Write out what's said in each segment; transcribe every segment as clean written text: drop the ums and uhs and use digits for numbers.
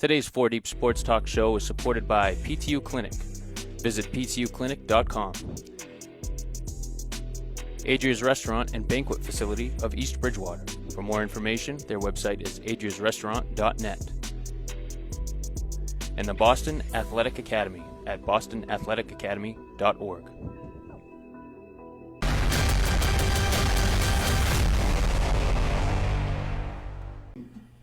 Today's 4 Deep Sports Talk show is supported by PTU Clinic. Visit ptuclinic.com. Adria's Restaurant and Banquet Facility of East Bridgewater. For more information, their website is adriasrestaurant.net. And the Boston Athletic Academy at bostonathleticacademy.org.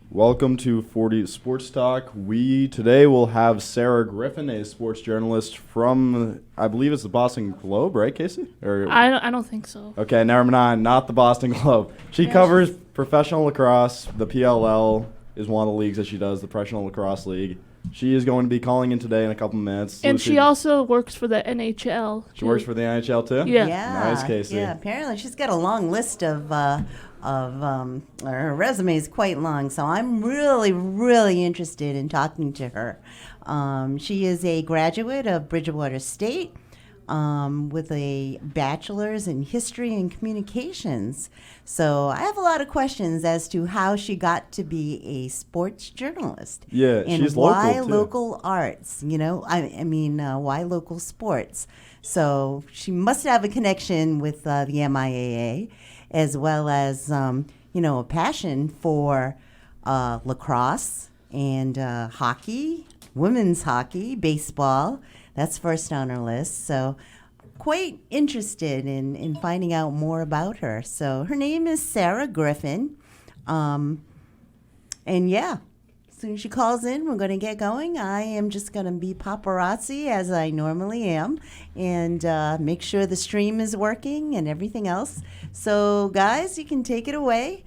Welcome to 40 Sports Talk. We today will have Sarah Griffin, a sports journalist from, I believe it's the Boston Globe, right, Casey? Or I don't think so. Okay, never mind, not the Boston Globe. She covers professional lacrosse. The PLL is one of the leagues that she does, the Professional Lacrosse League. She is going to be calling in today in a couple minutes. And Lucy, she also works for the NHL. She works for the NHL too? Yeah. Nice, Casey. Yeah, apparently she's got a long list of her resume is quite long, so I'm really interested in talking to her. She is a graduate of Bridgewater State with a bachelor's in history and communications. So I have a lot of questions as to how she got to be a sports journalist. Yeah, and she's why local, too. local arts, I mean, why local sports? So she must have a connection with the MIAA, as well as, a passion for lacrosse and hockey, women's hockey, baseball. That's first on her list. So quite interested in finding out more about her. So her name is Sarah Griffin. And yeah, as soon as she calls in, we're going to get going. I am just going to be paparazzi as I normally am and make sure the stream is working and everything else. So guys, you can take it away.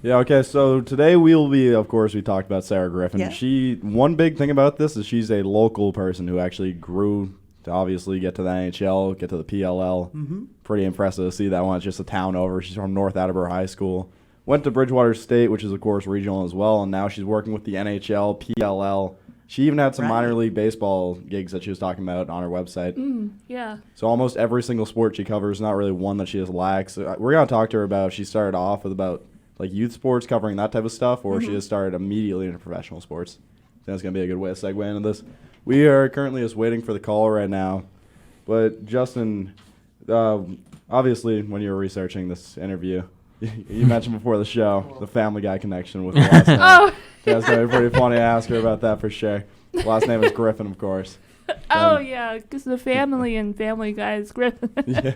Yeah, okay, so today we talked about Sarah Griffin. Yeah. One big thing about this is she's a local person who actually grew to obviously get to the NHL, get to the PLL. Mm-hmm. Pretty impressive to see that one. It's just a town over. She's from North Attleboro High School. Went to Bridgewater State, which is, of course, regional as well, and now she's working with the NHL, PLL. She even had some minor league baseball gigs that she was talking about on her website. Yeah. So almost every single sport she covers, not really one that she just lacks. We're going to talk to her about if she started off with about like youth sports, covering that type of stuff, or she just started immediately into professional sports. I think that's going to be a good way to segue into this. We are currently just waiting for the call right now. But Justin, obviously when you were researching this interview, you mentioned before the show the Family Guy connection with the last name. Oh. Yeah, it's going to be pretty funny to ask her about that for sure. Last name is Griffin, of course. Oh, yeah, because the family and Family Guy is Griffin. Yeah.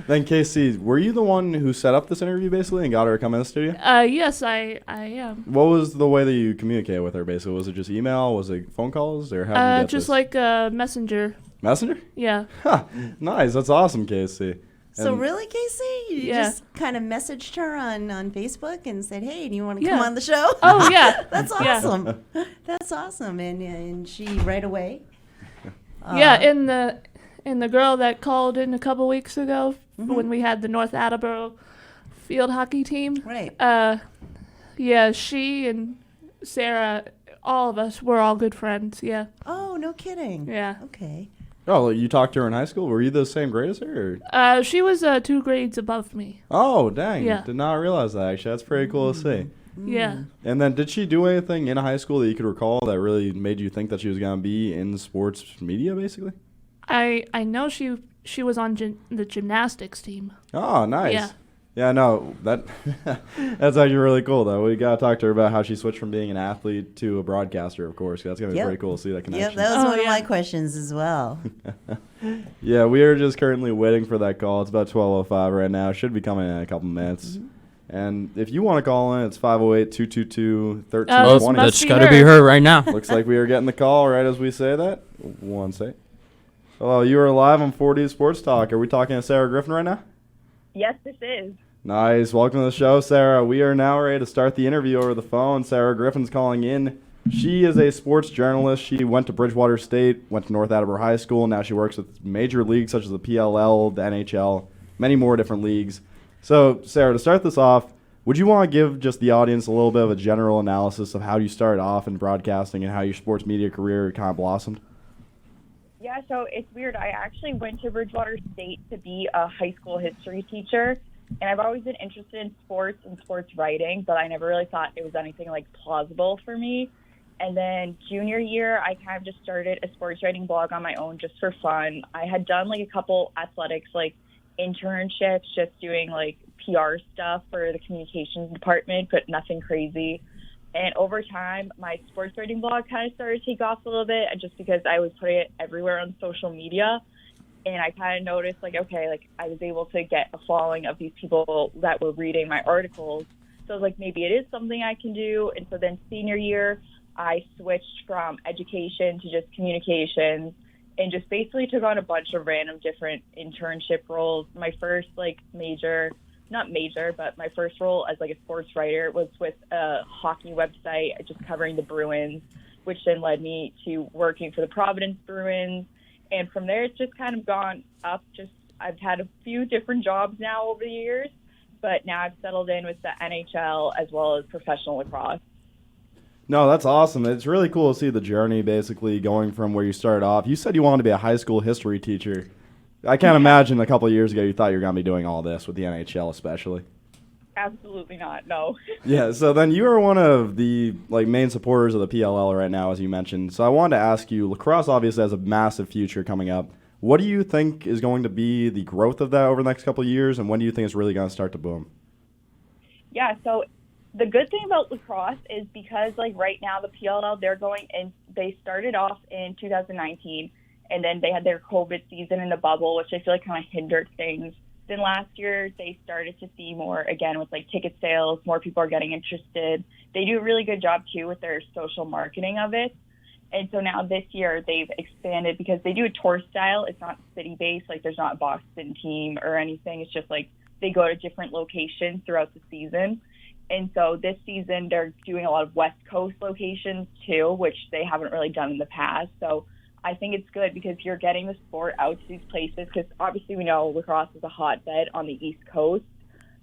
Then, Casey, were you the one who set up this interview, basically, and got her to come in the studio? Yes, I am. What was the way that you communicated with her, basically? Was it just email? Was it phone calls? Or how did you get just this? like Messenger. Messenger? Yeah. Huh. Nice. That's awesome, Casey. So And- really, Casey, you Yeah. just kind of messaged her on Facebook and said, "Hey, do you want to come on the show?" Oh, yeah. That's Yeah. awesome. That's awesome. And she right away. Yeah, and the girl that called in a couple weeks ago when we had the North Attleboro field hockey team. Right. Yeah, she and Sarah, all of us, we're all good friends. Yeah. Oh, no kidding. Yeah. Okay. Oh, you talked to her in high school? Were you the same grade as her? Or? She was 2 grades above me. Oh, dang. Yeah. Did not realize that, actually. That's pretty cool to see. Yeah. And then did she do anything in high school that you could recall that really made you think that she was going to be in sports media, basically? I know she was on the gymnastics team. Oh, nice. Yeah. Yeah, no, that's actually really cool, though. We got to talk to her about how she switched from being an athlete to a broadcaster, of course. That's going to be pretty cool to see that connection. Yep, that was Oh, one of yeah. my questions as well. Yeah, we are just currently waiting for that call. It's about 12:05 right now. Should be coming in a couple minutes. And if you want to call in, it's 508-222-1320. Must That's be got to her. be her right now. Looks like we are getting the call right as we say that. One sec. Hello, you are live on 4D Sports Talk. Are we talking to Sarah Griffin right now? Yes, this is. Nice. Welcome to the show, Sarah. We are now ready to start the interview over the phone. Sarah Griffin's calling in. She is a sports journalist. She went to Bridgewater State, went to North Attleboro High School. Now she works with major leagues such as the PLL, the NHL, many more different leagues. So, Sarah, to start this off, would you want to give just the audience a little bit of a general analysis of how you started off in broadcasting and how your sports media career kind of blossomed? Yeah, so it's weird. I actually went to Bridgewater State to be a high school history teacher, and I've always been interested in sports and sports writing, but I never really thought it was anything like plausible for me. And then junior year, I kind of just started a sports writing blog on my own just for fun. I had done like a couple athletics, like internships, just doing like PR stuff for the communications department, but nothing crazy. And over time, my sports writing blog kind of started to take off a little bit, just because I was putting it everywhere on social media. And I kind of noticed, like, okay, like I was able to get a following of these people that were reading my articles. So I was like, maybe it is something I can do. And so then senior year, I switched from education to just communications and just basically took on a bunch of random different internship roles. My first like not major, but my first role as like a sports writer was with a hockey website, just covering the Bruins, which then led me to working for the Providence Bruins. And from there, it's just kind of gone up. I've had a few different jobs now over the years, but now I've settled in with the NHL as well as professional lacrosse. No, that's awesome. It's really cool to see the journey, basically going from where you started off. You said you wanted to be a high school history teacher. I can't imagine a couple of years ago you thought you were going to be doing all this with the NHL especially. Absolutely not, no. Yeah, so then you are one of the main supporters of the PLL right now, as you mentioned. So I wanted to ask you, lacrosse obviously has a massive future coming up. What do you think is going to be the growth of that over the next couple of years, and when do you think it's really going to start to boom? Yeah, so the good thing about lacrosse is because right now the PLL, they started off in 2019, and then they had their COVID season in the bubble, which I feel like kind of hindered things. Then last year, they started to see more, again, with ticket sales. More people are getting interested. They do a really good job, too, with their social marketing of it. And so now this year, they've expanded because they do a tour style. It's not city-based. There's not a Boston team or anything. It's just they go to different locations throughout the season. And so this season, they're doing a lot of West Coast locations, too, which they haven't really done in the past. So I think it's good because you're getting the sport out to these places, because obviously we know lacrosse is a hotbed on the East Coast,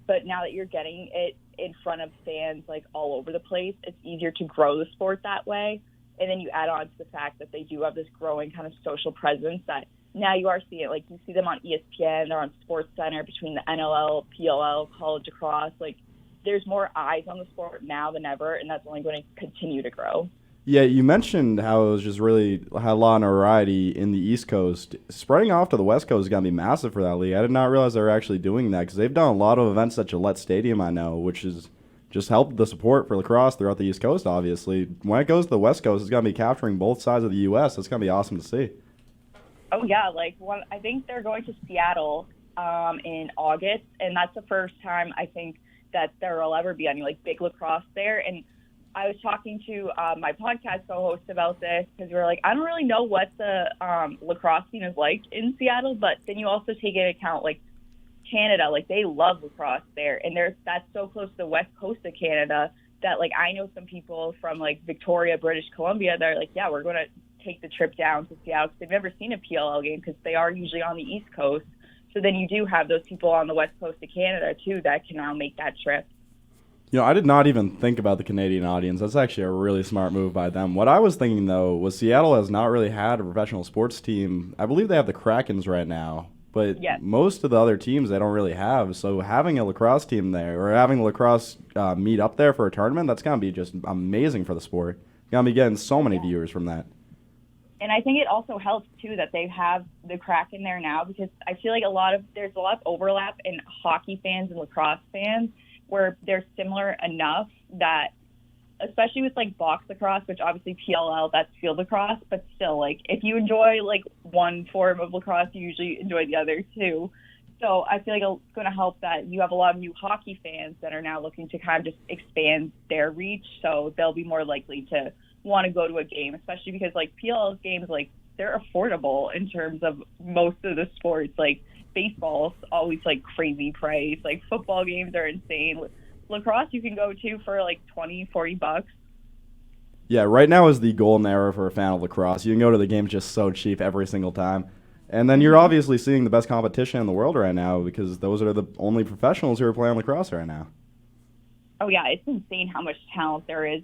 but now that you're getting it in front of fans all over the place, it's easier to grow the sport that way. And then you add on to the fact that they do have this growing kind of social presence that now you are seeing it. You see them on ESPN, they're on SportsCenter between the NLL, PLL, college lacrosse. There's more eyes on the sport now than ever, and that's only going to continue to grow. Yeah, you mentioned how it was just really had a lot of notoriety in the East Coast. Spreading off to the West Coast is going to be massive for that league. I did not realize they were actually doing that, because they've done a lot of events at Gillette Stadium, I know, which has just helped the support for lacrosse throughout the East Coast, obviously. When it goes to the West Coast, it's going to be capturing both sides of the U.S. It's going to be awesome to see. Oh, yeah. I think they're going to Seattle in August, and that's the first time I think that there will ever be any big lacrosse there. And I was talking to my podcast co-host about this, because we were I don't really know what the lacrosse scene is like in Seattle, but then you also take into account Canada, they love lacrosse there, and that's so close to the west coast of Canada that I know some people from Victoria, British Columbia, they're yeah, we're going to take the trip down to Seattle because they've never seen a PLL game, because they are usually on the East Coast. So then you do have those people on the west coast of Canada too that can now make that trip. I did not even think about the Canadian audience. That's actually a really smart move by them. What I was thinking, though, was Seattle has not really had a professional sports team. I believe they have the Krakens right now, but yes, most of the other teams they don't really have. So having a lacrosse team there, or having the lacrosse meet up there for a tournament, that's going to be just amazing for the sport. You're going to be getting so many viewers from that. And I think it also helps, too, that they have the Kraken there now, because I feel there's a lot of overlap in hockey fans and lacrosse fans, where they're similar enough that, especially with box lacrosse, which obviously PLL, that's field lacrosse, but still, if you enjoy one form of lacrosse, you usually enjoy the other too. So I feel it's going to help that you have a lot of new hockey fans that are now looking to kind of just expand their reach, so they'll be more likely to want to go to a game, especially because PLL's games, they're affordable in terms of most of the sports. Baseball's always crazy price. Football games are insane. Lacrosse you can go to for $20-$40. Yeah, right now is the golden era for a fan of lacrosse. You can go to the games just so cheap every single time. And then you're obviously seeing the best competition in the world right now, because those are the only professionals who are playing lacrosse right now. Oh yeah, it's insane how much talent there is.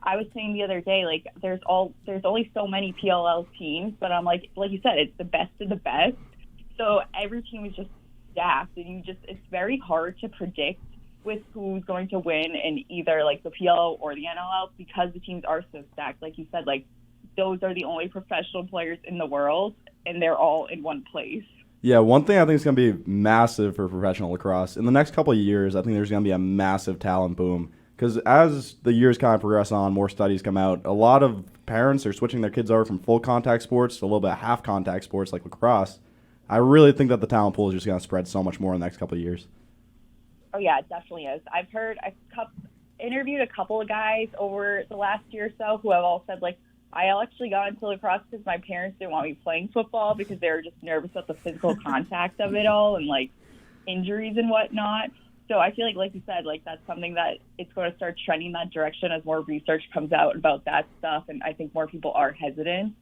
I was saying the other day, there's only so many PLL teams, but I'm like you said, it's the best of the best. So every team is just stacked, and it's very hard to predict with who's going to win in either like the PLL or the NLL because the teams are so stacked. Like you said, like those are the only professional players in the world, and they're all in one place. Yeah, one thing I think is going to be massive for professional lacrosse in the next couple of years. I think there's going to be a massive talent boom because as the years kind of progress on, more studies come out. A lot of parents are switching their kids over from full contact sports to a little bit half contact sports like lacrosse. I really think that the talent pool is just going to spread so much more in the next couple of years. Oh yeah, it definitely is. I've interviewed a couple of guys over the last year or so who have all said like, I actually got into lacrosse because my parents didn't want me playing football because they were just nervous about the physical contact of it all and like injuries and whatnot. So I feel like you said, like that's something that it's going to start trending that direction as more research comes out about that stuff, and I think more people are hesitant.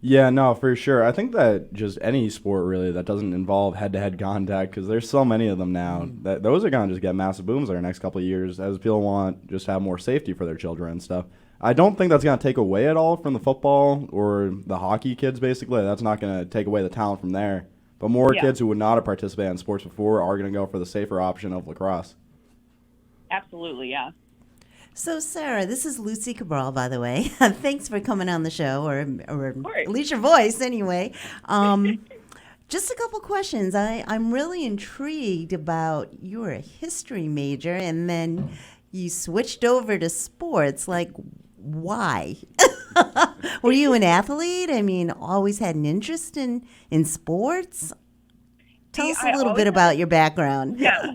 Yeah, no, for sure. I think that just any sport really that doesn't involve head-to-head contact, because there's so many of them now, that those are going to just get massive booms in the next couple of years as people want just have more safety for their children and stuff. I don't think that's going to take away at all from the football or the hockey kids, basically. That's not going to take away the talent from there. But more kids who would not have participated in sports before are going to go for the safer option of lacrosse. Absolutely, yeah. So, Sarah, this is Lucy Cabral, by the way. Thanks for coming on the show, or at least your voice, anyway. Just a couple questions. I'm really intrigued about you were a history major, and then you switched over to sports. Like, why? Were you an athlete? I mean, always had an interest in sports? Tell us a little bit about your background. Yeah.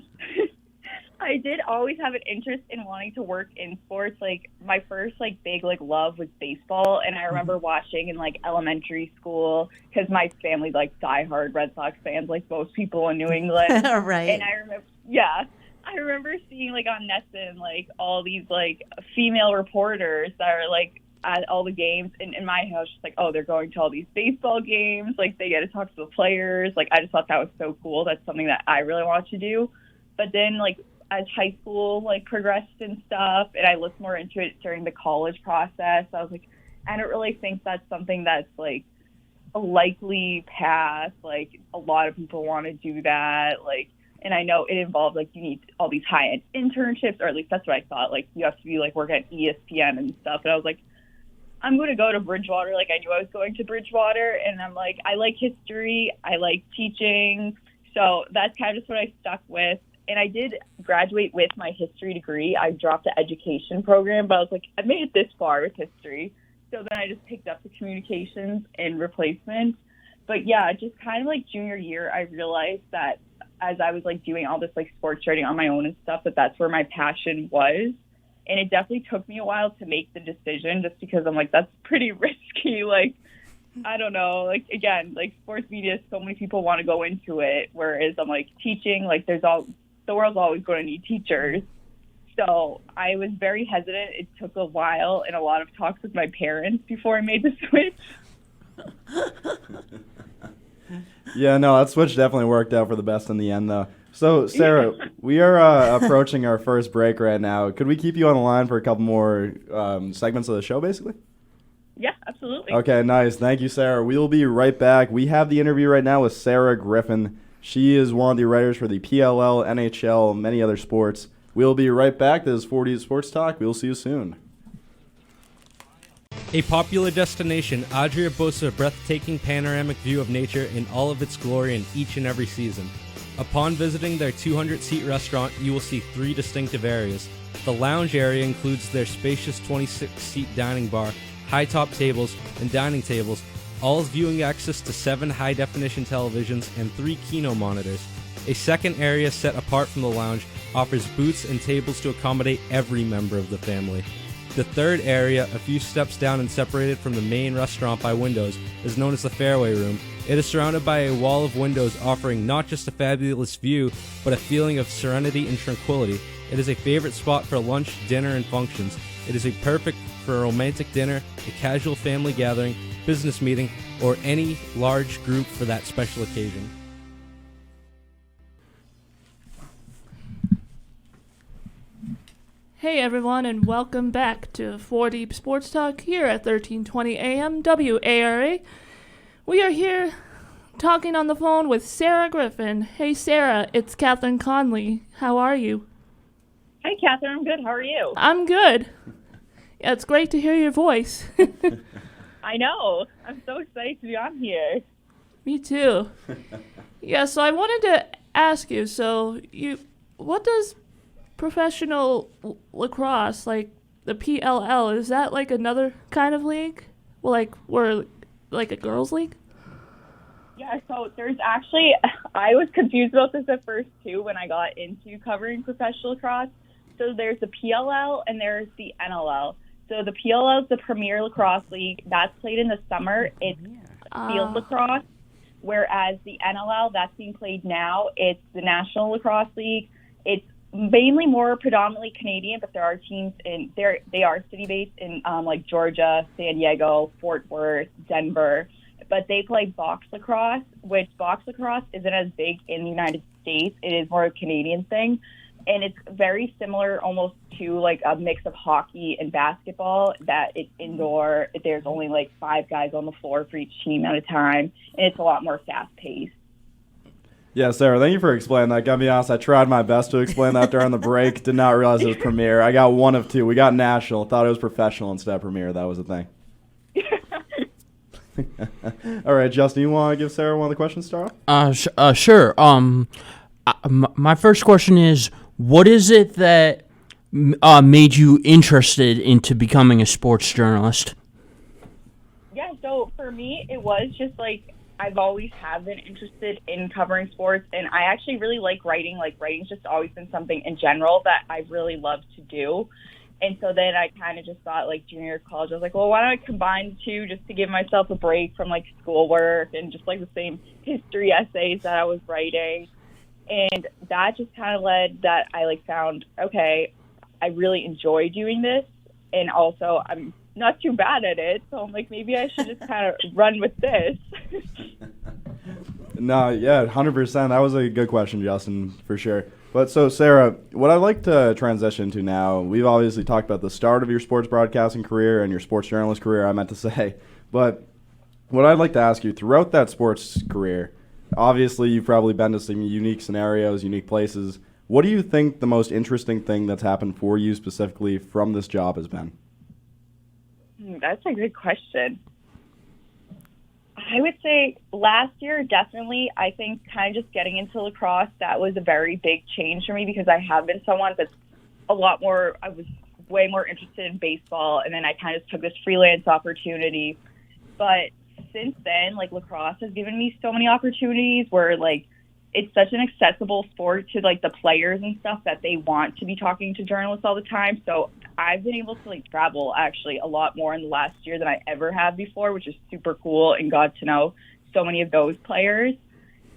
I did always have an interest in wanting to work in sports. Like my first big love was baseball, and I remember watching in elementary school because my family diehard Red Sox fans, like most people in New England. Right. And I remember seeing on NESN all these female reporters that are at all the games, and in my house, just oh, they're going to all these baseball games. They get to talk to the players. I just thought that was so cool. That's something that I really wanted to do. But then as high school progressed and stuff, and I looked more into it during the college process, I was I don't really think that's something that's a likely path. A lot of people want to do that. And I know it involves you need all these high-end internships, or at least that's what I thought. You have to be working at ESPN and stuff. And I was I'm going to go to Bridgewater. I knew I was going to Bridgewater, and I'm I like history, I like teaching, so that's kind of just what I stuck with. And I did graduate with my history degree. I dropped the education program, but I was I made it this far with history. So then I just picked up the communications and replacement. But yeah, just kind of junior year, I realized that as I was doing all this sports writing on my own and stuff, that's where my passion was. And it definitely took me a while to make the decision, just because I'm that's pretty risky. I don't know, again, sports media, so many people want to go into it, whereas I'm teaching, the world's always going to need teachers. So I was very hesitant. It took a while and a lot of talks with my parents before I made the switch. Yeah, no, that switch definitely worked out for the best in the end, though. So, Sarah, we are approaching our first break right now. Could we keep you on the line for a couple more segments of the show, basically? Yeah, absolutely. Okay, nice. Thank you, Sarah. We will be right back. We have the interview right now with Sarah Griffin. She is one of the writers for the PLL, NHL, many other sports. We'll be right back. This is 40 Sports Talk. We'll see you soon. A popular destination, Adria boasts a breathtaking panoramic view of nature in all of its glory in each and every season. Upon visiting their 200-seat restaurant, you will see 3 distinctive areas. The lounge area includes their spacious 26-seat dining bar, high-top tables, and dining tables, all with viewing access to 7 high-definition televisions and 3 Kino monitors. A second area set apart from the lounge offers booths and tables to accommodate every member of the family. The third area, a few steps down and separated from the main restaurant by windows, is known as the Fairway Room. It is surrounded by a wall of windows offering not just a fabulous view, but a feeling of serenity and tranquility. It is a favorite spot for lunch, dinner, and functions. It is perfect for a romantic dinner, a casual family gathering, business meeting, or any large group for that special occasion. Hey everyone, and welcome back to 4 Deep Sports Talk here at 1320 AM WARA. We are here talking on the phone with Sarah Griffin. Hey Sarah, it's Catherine Conley. How are you? Hi, Catherine. I'm good. How are you? I'm good. Yeah, it's great to hear your voice. I know. I'm so excited to be on here. Me too. Yeah, so I wanted to ask you, what does professional lacrosse, like the PLL, is that like another kind of league? Well, we're like a girls' league? Yeah, so there's actually, I was confused about this at first too when I got into covering professional lacrosse. So there's the PLL and there's the NLL. So the PLL is the Premier Lacrosse League. That's played in the summer. It's field lacrosse. Whereas the NLL, that's being played now, it's the National Lacrosse League. It's mainly more predominantly Canadian, but there are teams they are city-based in like Georgia, San Diego, Fort Worth, Denver. But they play box lacrosse, which box lacrosse isn't as big in the United States. It is more a Canadian thing. And it's very similar almost to like a mix of hockey and basketball, that it's indoor. There's only like 5 guys on the floor for each team at a time. And it's a lot more fast-paced. Yeah, Sarah, thank you for explaining that. Gotta be honest, I tried my best to explain that during the break. Did not realize it was Premier. I got one of two. We got National. Thought it was Professional instead of Premier. That was the thing. All right, Justin, you want to give Sarah one of the questions, start off? Sure. My first question is, what is it that made you interested into becoming a sports journalist? Yeah, so for me, it was just like I've always have been interested in covering sports, and I actually really like writing. Like, writing's just always been something in general that I really love to do. And so then I kind of just thought, like, junior year of college, I was like, well, why don't I combine the two just to give myself a break from, like, schoolwork and just, like, the same history essays that I was writing. And that just kind of led that I, like, found, okay, I really enjoy doing this. And also I'm not too bad at it. So I'm like, maybe I should just kind of run with this. No, yeah, 100%. That was a good question, Justin, for sure. But so, Sarah, what I'd like to transition to now, we've obviously talked about the start of your sports broadcasting career and your sports journalist career, I meant to say. But what I'd like to ask you, throughout that sports career, obviously you've probably been to some unique scenarios, unique places. What do you think the most interesting thing that's happened for you specifically from this job has been? That's a good question. I would say last year, definitely, I think kind of just getting into lacrosse, that was a very big change for me because I have been someone that's I was way more interested in baseball, and then I kind of took this freelance opportunity. But since then, like, lacrosse has given me so many opportunities where, like, it's such an accessible sport to, like, the players and stuff that they want to be talking to journalists all the time. So I've been able to, like, travel actually a lot more in the last year than I ever have before, which is super cool, and got to know so many of those players.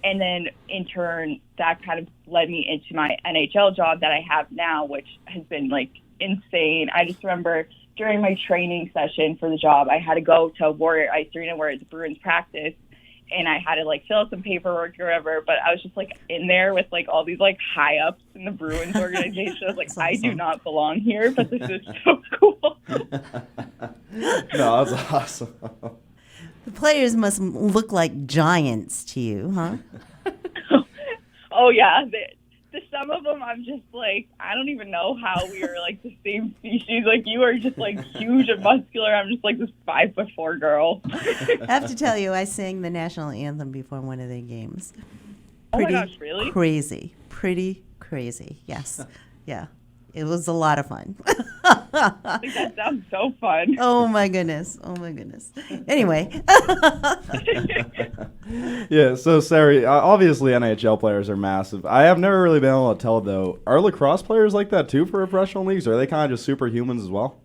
And then in turn, that kind of led me into my NHL job that I have now, which has been, like, insane. I just remember during my training session for the job, I had to go to Warrior Ice Arena where the Bruins practice, and I had to, like, fill out some paperwork or whatever, but I was just, like, in there with, like, all these, like, high-ups in the Bruins organization. I was like, I do not belong here, but this is so cool. No, that's awesome. The players must look like giants to you, huh? Oh, yeah. Some of them, I'm just like, I don't even know how we are, like, the same species. Like, you are just, like, huge and muscular. I'm just, like, this 5'4" girl. I have to tell you, I sang the national anthem before one of their games. Oh, my gosh, really? Crazy. Pretty crazy, yes. Yeah. It was a lot of fun. Like, that sounds so fun. Oh, my goodness. Oh, my goodness. Anyway. Yeah, so Sarah, obviously NHL players are massive. I have never really been able to tell, though. Are lacrosse players like that, too, for professional leagues? Or are they kind of just superhumans as well?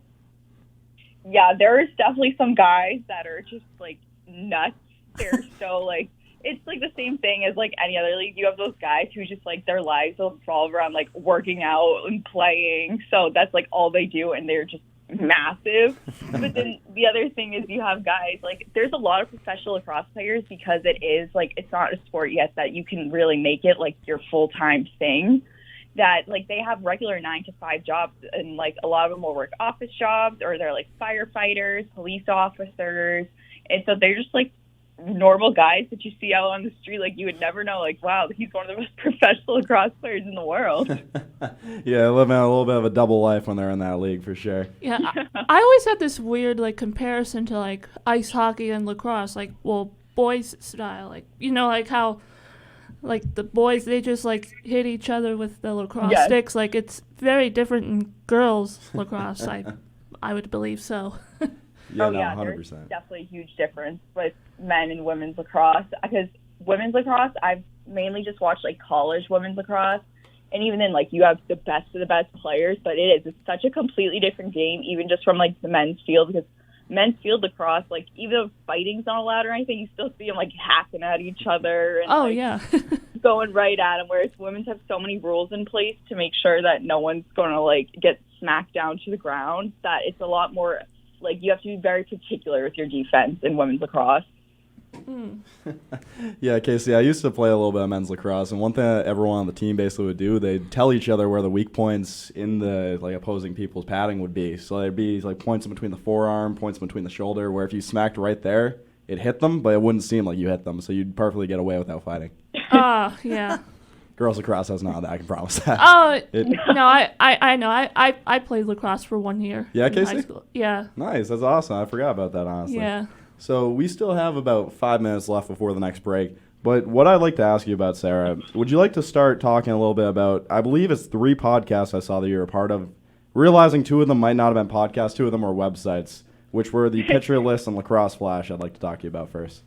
Yeah, there's definitely some guys that are just, like, nuts. They're so, like, it's, like, the same thing as, like, any other league. You have those guys who just, like, their lives will revolve around, like, working out and playing. So that's, like, all they do, and they're just massive. But then the other thing is you have guys, like, there's a lot of professional lacrosse players because it is, like, it's not a sport yet that you can really make it, like, your full-time thing. That, like, they have regular 9-to-5 jobs, and, like, a lot of them will work office jobs, or they're, like, firefighters, police officers. And so they're just, like, normal guys that you see out on the street. Like, you would never know, like, wow, he's one of the most professional lacrosse players in the world. Yeah, living a little bit of a double life when they're in that league for sure. Yeah, I always had this weird like comparison to like ice hockey and lacrosse, like well, boys style, like like how like the boys they just like hit each other with the lacrosse Yes. sticks. Like it's very different in girls lacrosse. I would believe so. Yeah, oh, no, yeah, 100%. there's definitely a huge difference with men and women's lacrosse. Because women's lacrosse, I've mainly just watched, like, college women's lacrosse. And even then, like, you have the best of the best players, but it's such a completely different game, even just from, like, the men's field. Because men's field lacrosse, like, even if fighting's not allowed or anything, you still see them, like, hacking at each other and, Oh like, yeah. going right at them. Whereas women's have so many rules in place to make sure that no one's going to, like, get smacked down to the ground that it's a lot more... Like, you have to be very particular with your defense in women's lacrosse. Yeah, Casey, I used to play a little bit of men's lacrosse, and one thing that everyone on the team basically would do, they'd tell each other where the weak points in the like opposing people's padding would be. So there'd be like points in between the forearm, points in between the shoulder, where if you smacked right there, it hit them, but it wouldn't seem like you hit them, so you'd perfectly get away without fighting. Oh yeah. Girls lacrosse has none of that, I can promise that. Oh It- no, I know. I played lacrosse for 1 year. Yeah, in high Casey? school. Yeah. Nice, that's awesome. I forgot about that, honestly. Yeah. So we still have about 5 minutes left before the next break. But what I'd like to ask you about, Sarah, would you like to start talking a little bit about, I believe it's 3 podcasts I saw that you're a part of, realizing 2 of them might not have been podcasts, 2 of them were websites, which were the Pitcher List and Lacrosse Flash I'd like to talk to you about first.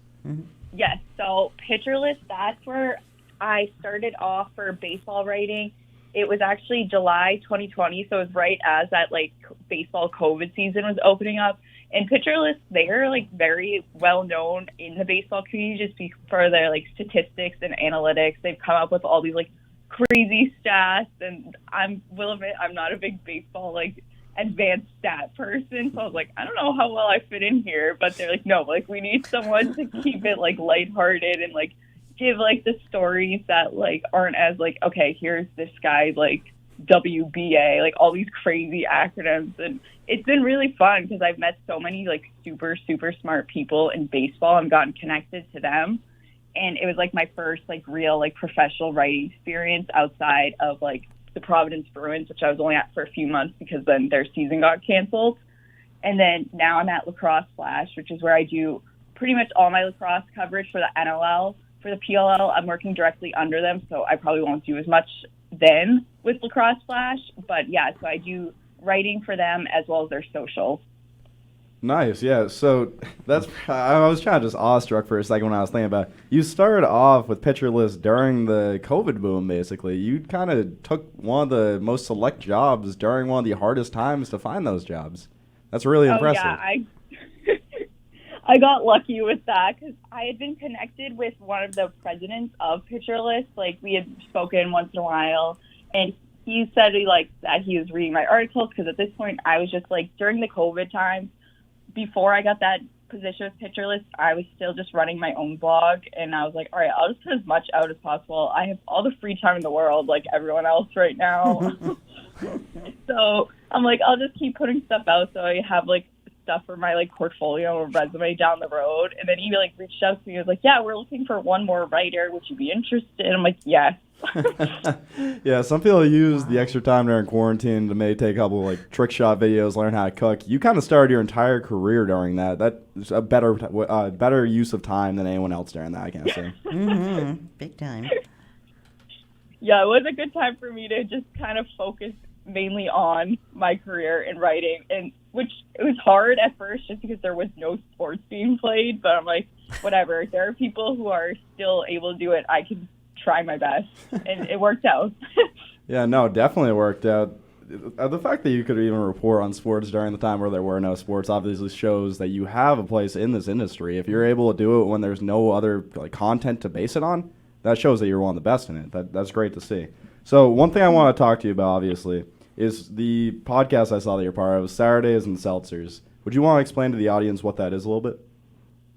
Yes, so Pitcher List, that's where I started off for baseball writing. It was actually July 2020, so it was right as that, like, baseball COVID season was opening up. And Pitcher List, they're, like, very well known in the baseball community just for their, like, statistics and analytics. They've come up with all these, like, crazy stats, and will admit I'm not a big baseball, like, advanced stat person, so I was like, I don't know how well I fit in here, but they're like, no, like, we need someone to keep it, like, lighthearted and, like, give, like, the stories that, like, aren't as, like, okay, here's this guy, like, WBA, like, all these crazy acronyms. And it's been really fun because I've met so many, like, super, super smart people in baseball and gotten connected to them. And it was, like, my first, like, real, like, professional writing experience outside of, like, the Providence Bruins, which I was only at for a few months because then their season got canceled. And then now I'm at Lacrosse Flash, which is where I do pretty much all my lacrosse coverage for the NLL. For the PLL, I'm working directly under them, so I probably won't do as much then with Lacrosse Flash. But, yeah, so I do writing for them as well as their socials. Nice, yeah. So that's I was kind of just awestruck for a second when I was thinking about it. You started off with Pitcher List during the COVID boom, basically. You kind of took one of the most select jobs during one of the hardest times to find those jobs. That's really impressive. Yeah, I got lucky with that because I had been connected with one of the presidents of Pitcher List. Like, we had spoken once in a while, and he said that he was reading my articles because at this point I was just, like, during the COVID time, before I got that position with Pitcher List, I was still just running my own blog, and I was like, all right, I'll just put as much out as possible. I have all the free time in the world, like everyone else right now. So I'm like, I'll just keep putting stuff out so I have, like, stuff for my, like, portfolio or resume down the road. And then he, like, reached out to me. He was like, yeah, we're looking for one more writer. Would you be interested? I'm like, yes. Yeah, some people use the extra time during quarantine to maybe take a couple like trick shot videos, learn how to cook. You kind of started your entire career during that. That's a better use of time than anyone else during that, I can't say. Mm-hmm. Big time. Yeah, it was a good time for me to just kind of focus mainly on my career in writing, and which it was hard at first just because there was no sports being played, but I'm like, whatever. There are people who are still able to do it. I can try my best, and it worked out. Yeah, no, definitely worked out. The fact that you could even report on sports during the time where there were no sports obviously shows that you have a place in this industry. If you're able to do it when there's no other like content to base it on, that shows that you're one of the best in it. That's great to see. So one thing I want to talk to you about, obviously, is the podcast I saw that you're part of, Saturdays and Seltzers. Would you want to explain to the audience what that is a little bit?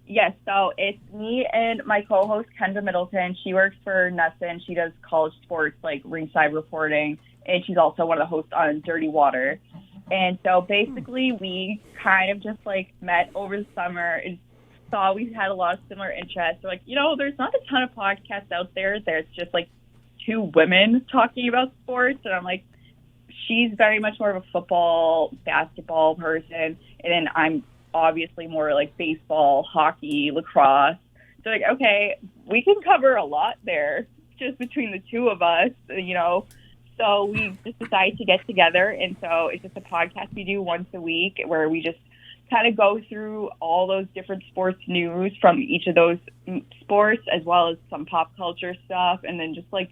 Yes, so it's me and my co-host, Kendra Middleton. She works for NESA, and she does college sports, like ringside reporting, and she's also one of the hosts on Dirty Water. And so basically we kind of just, like, met over the summer. It's saw we had a lot of similar interests. We're like, there's not a ton of podcasts out there that's just like two women talking about sports. And I'm like, she's very much more of a football, basketball person. And then I'm obviously more like baseball, hockey, lacrosse. So like, okay, we can cover a lot there just between the two of us, So we just decided to get together. And so it's just a podcast we do once a week where we just kind of go through all those different sports news from each of those sports, as well as some pop culture stuff. And then just like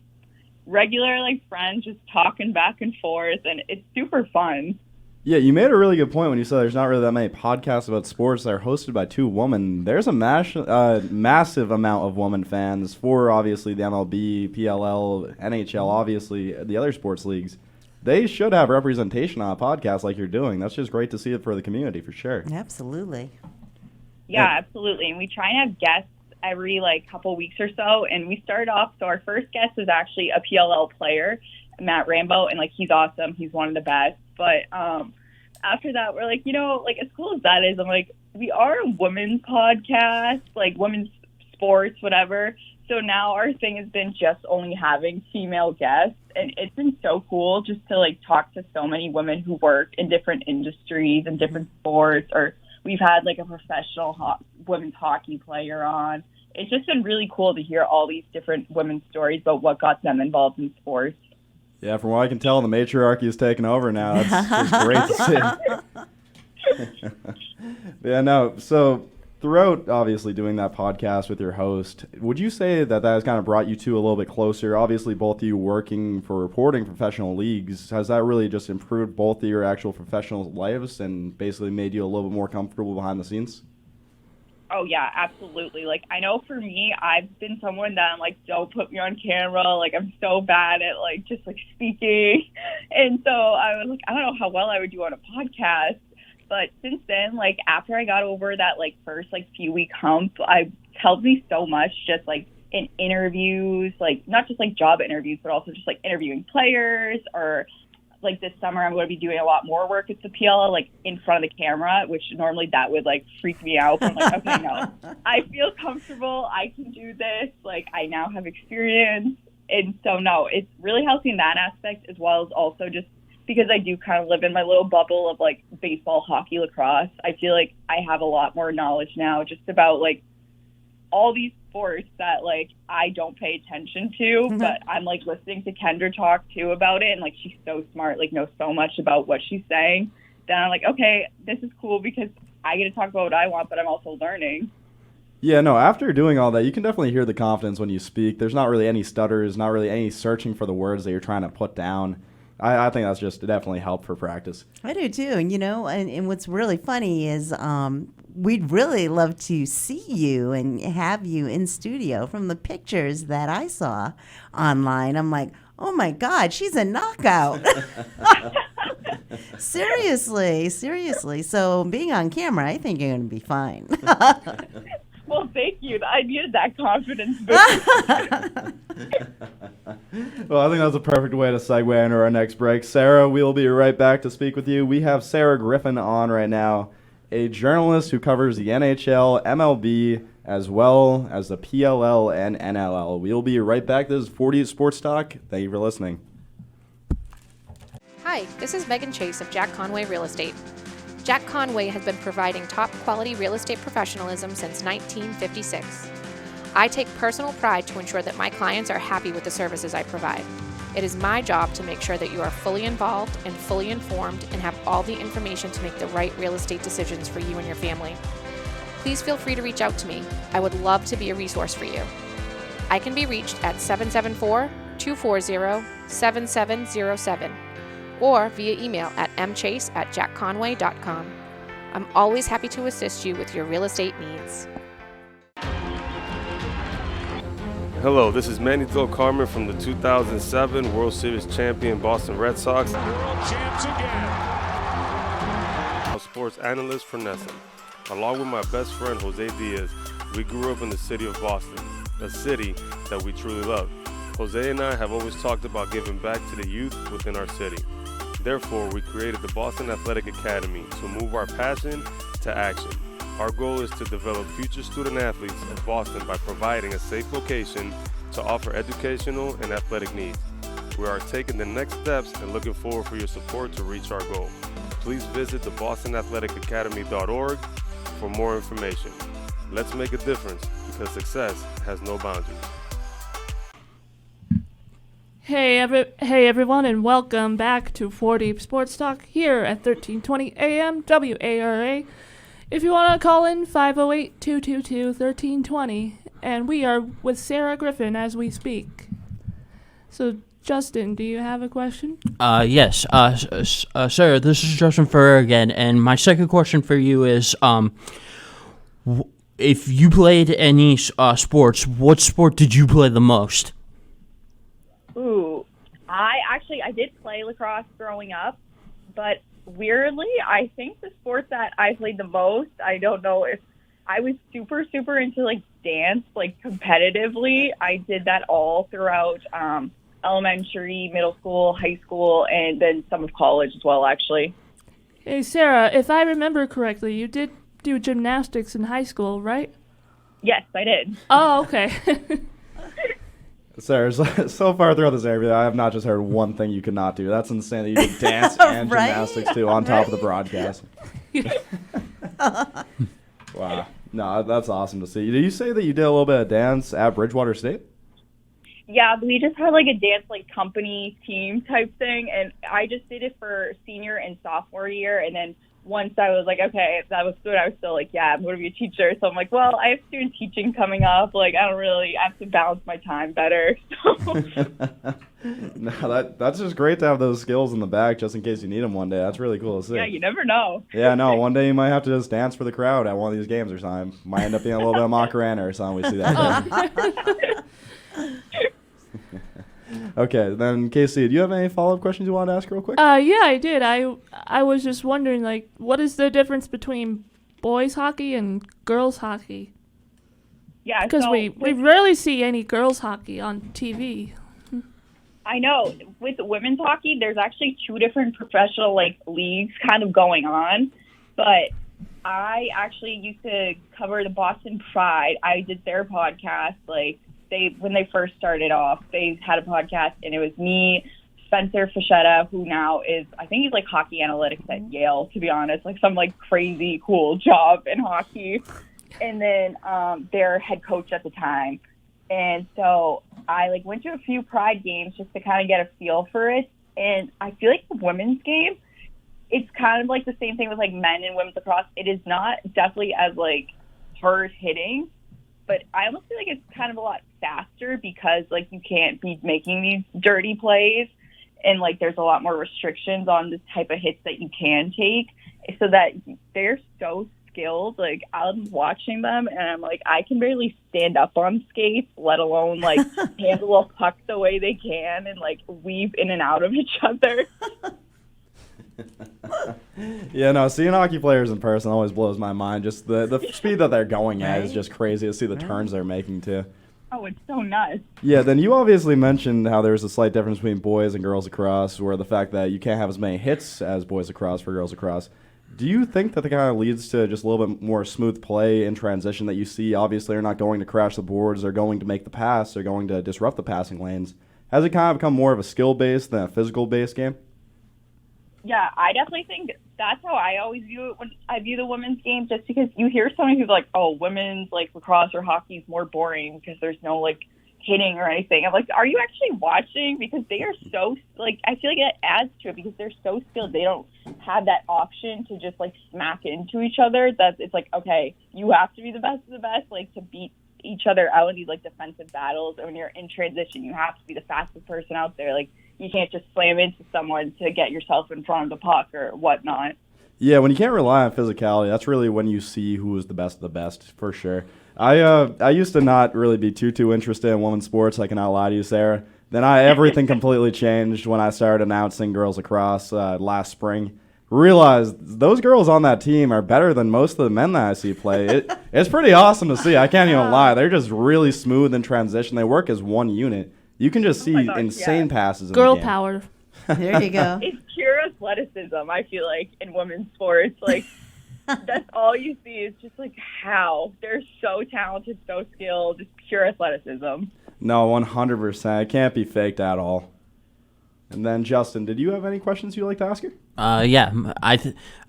regular like friends just talking back and forth. And it's super fun. Yeah, you made a really good point when you said there's not really that many podcasts about sports that are hosted by two women. There's a massive amount of woman fans for, obviously, the MLB, PLL, NHL, obviously, the other sports leagues. They should have representation on a podcast like you're doing. That's just great to see it for the community, for sure. Absolutely. Yeah, absolutely. And we try and have guests every, couple weeks or so. And we started off, so our first guest is actually a PLL player, Matt Rambo, and, he's awesome. He's one of the best. But after that, we're as cool as that is, I'm like, we are a women's podcast, women's sports, whatever. So now our thing has been just only having female guests. And it's been so cool just to, talk to so many women who work in different industries and different sports. Or we've had, a professional women's hockey player on. It's just been really cool to hear all these different women's stories about what got them involved in sports. Yeah, from what I can tell, the matriarchy is taking over now. It's great to see. Yeah, no. So throughout, obviously, doing that podcast with your host, would you say that has kind of brought you two a little bit closer? Obviously, both of you working for reporting professional leagues. Has that really just improved both of your actual professional lives and basically made you a little bit more comfortable behind the scenes? Oh, yeah, absolutely. I know for me, I've been someone that I'm don't put me on camera. I'm so bad at, just, speaking. And so I was I don't know how well I would do on a podcast. But since then, after I got over that, first, few-week hump, it helped me so much just, in interviews, not just, job interviews, but also just, interviewing players or this summer, I'm going to be doing a lot more work at the PLL, in front of the camera, which normally that would, freak me out. But I'm okay, no. I feel comfortable. I can do this. I now have experience. And so, no, it's really healthy in that aspect, as well as also just because I do kind of live in my little bubble of, baseball, hockey, lacrosse. I feel like I have a lot more knowledge now just about, all these sports that I don't pay attention to, but I'm listening to Kendra talk too about it, and she's so smart, knows so much about what she's saying. Then I'm okay, this is cool because I get to talk about what I want, but I'm also learning. Yeah, no, after doing all that, you can definitely hear the confidence when you speak. There's not really any stutters, not really any searching for the words that you're trying to put down. I think that's just definitely helped for practice. I do too, and what's really funny is we'd really love to see you and have you in studio. From the pictures that I saw online, I'm like, oh my God, she's a knockout. Seriously. So being on camera, I think you're going to be fine. Well, thank you. I needed that confidence. Well, I think that's a perfect way to segue into our next break. Sarah, we'll be right back to speak with you. We have Sarah Griffin on right now, a journalist who covers the NHL, MLB, as well as the PLL and NLL. We'll be right back. This is 48 Sports Talk. Thank you for listening. Hi, this is Megan Chase of Jack Conway Real Estate. Jack Conway has been providing top-quality real estate professionalism since 1956. I take personal pride to ensure that my clients are happy with the services I provide. It is my job to make sure that you are fully involved and fully informed and have all the information to make the right real estate decisions for you and your family. Please feel free to reach out to me. I would love to be a resource for you. I can be reached at 774-240-7707 or via email at mchase@jackconway.com. I'm always happy to assist you with your real estate needs. Hello, this is Manny Del Carmen from the 2007 World Series champion Boston Red Sox. World champs again. A sports analyst for NESN. Along with my best friend Jose Diaz, we grew up in the city of Boston, a city that we truly love. Jose and I have always talked about giving back to the youth within our city. Therefore, we created the Boston Athletic Academy to move our passion to action. Our goal is to develop future student athletes in Boston by providing a safe location to offer educational and athletic needs. We are taking the next steps and looking forward for your support to reach our goal. Please visit the BostonAthleticAcademy.org for more information. Let's make a difference because success has no boundaries. Hey everyone, and welcome back to 4 Deep Sports Talk here at 1320 AM WARA. If you want to call in, 508-222-1320, and we are with Sarah Griffin as we speak. So, Justin, do you have a question? Yes. Sarah, this is Justin Ferrer again, and my second question for you is, if you played any sports, what sport did you play the most? Ooh, I did play lacrosse growing up, but weirdly, I think the sport that I played the most, I don't know if I was super into like dance, like competitively. I did that all throughout elementary, middle school, high school, and then some of college as well, actually. Hey, Sarah, if I remember correctly, you did do gymnastics in high school, right? Yes, I did. Oh, okay. Sarah, so far throughout this interview, I have not just heard one thing you could not do. That's insane that you did dance and Right? gymnastics too on top of the broadcast. Wow. No, that's awesome to see. Did you say that you did a little bit of dance at Bridgewater State? Yeah, we just had like a dance like company team type thing, and I just did it for senior and sophomore year, and then once I was like, okay, if that was good, I was still like, yeah, I'm going to be a teacher. So I'm like, well, I have student teaching coming up. Like, I have to balance my time better. So. No, that's just great to have those skills in the back just in case you need them one day. That's really cool to see. Yeah, you never know. Yeah, no, one day you might have to just dance for the crowd at one of these games or something. Might end up being a little bit of Macarena or something. We see that. Okay, then Casey, do you have any follow-up questions you want to ask real quick? Yeah, I did. I was just wondering, like, what is the difference between boys hockey and girls hockey? Yeah, Because so we rarely see any girls hockey on TV. I know. With women's hockey, there's actually two different professional like leagues kind of going on. But I actually used to cover the Boston Pride. I did their podcast. Like when they first started off, they had a podcast, and it was me, Spencer Fischetta, who now is, I think he's like hockey analytics at Yale, to be honest, like some like crazy cool job in hockey. And then their head coach at the time. And so I like went to a few Pride games just to kind of get a feel for it. And I feel like the women's game, it's kind of like the same thing with like men and women's lacrosse. It is not definitely as like hard hitting, but I almost feel like it's kind of a lot faster because like you can't be making these dirty plays, and like there's a lot more restrictions on the type of hits that you can take, so that they're so skilled. Like I'm watching them and I'm like, I can barely stand up on skates, let alone like handle a puck the way they can and like weave in and out of each other. Yeah, no, seeing hockey players in person always blows my mind. Just the speed that they're going at is just crazy to see the turns they're making too. Oh, it's so nuts. Yeah, then you obviously mentioned how there's a slight difference between boys and girls lacrosse, where the fact that you can't have as many hits as boys lacrosse for girls lacrosse. Do you think that kind of leads to just a little bit more smooth play in transition that you see? Obviously, they're not going to crash the boards. They're going to make the pass. They're going to disrupt the passing lanes. Has it kind of become more of a skill-based than a physical-based game? Yeah, I definitely think that's how I always view it when I view the women's game, just because you hear so many people like, oh, women's like lacrosse or hockey is more boring because there's no like hitting or anything. I'm like, are you actually watching? Because they are so like, I feel like it adds to it because they're so skilled. They don't have that option to just like smack into each other. That it's like, okay, you have to be the best of the best, like to beat each other out in these like defensive battles. And when you're in transition, you have to be the fastest person out there. Like you can't just slam into someone to get yourself in front of the puck or whatnot. Yeah, when you can't rely on physicality, that's really when you see who is the best of the best, for sure. I used to not really be too interested in women's sports. I cannot lie to you, Sarah. Then everything completely changed when I started announcing girls lacrosse last spring. Realized those girls on that team are better than most of the men that I see play. It's pretty awesome to see. I can't even lie. They're just really smooth in transition. They work as one unit. You can just see insane passes in Girl the game. power. There you go. It's pure athleticism, I feel like, in women's sports. Like, that's all you see is just like how they're so talented, so skilled, just pure athleticism. No, 100%. It can't be faked at all. And then, Justin, did you have any questions you'd like to ask her? Yeah,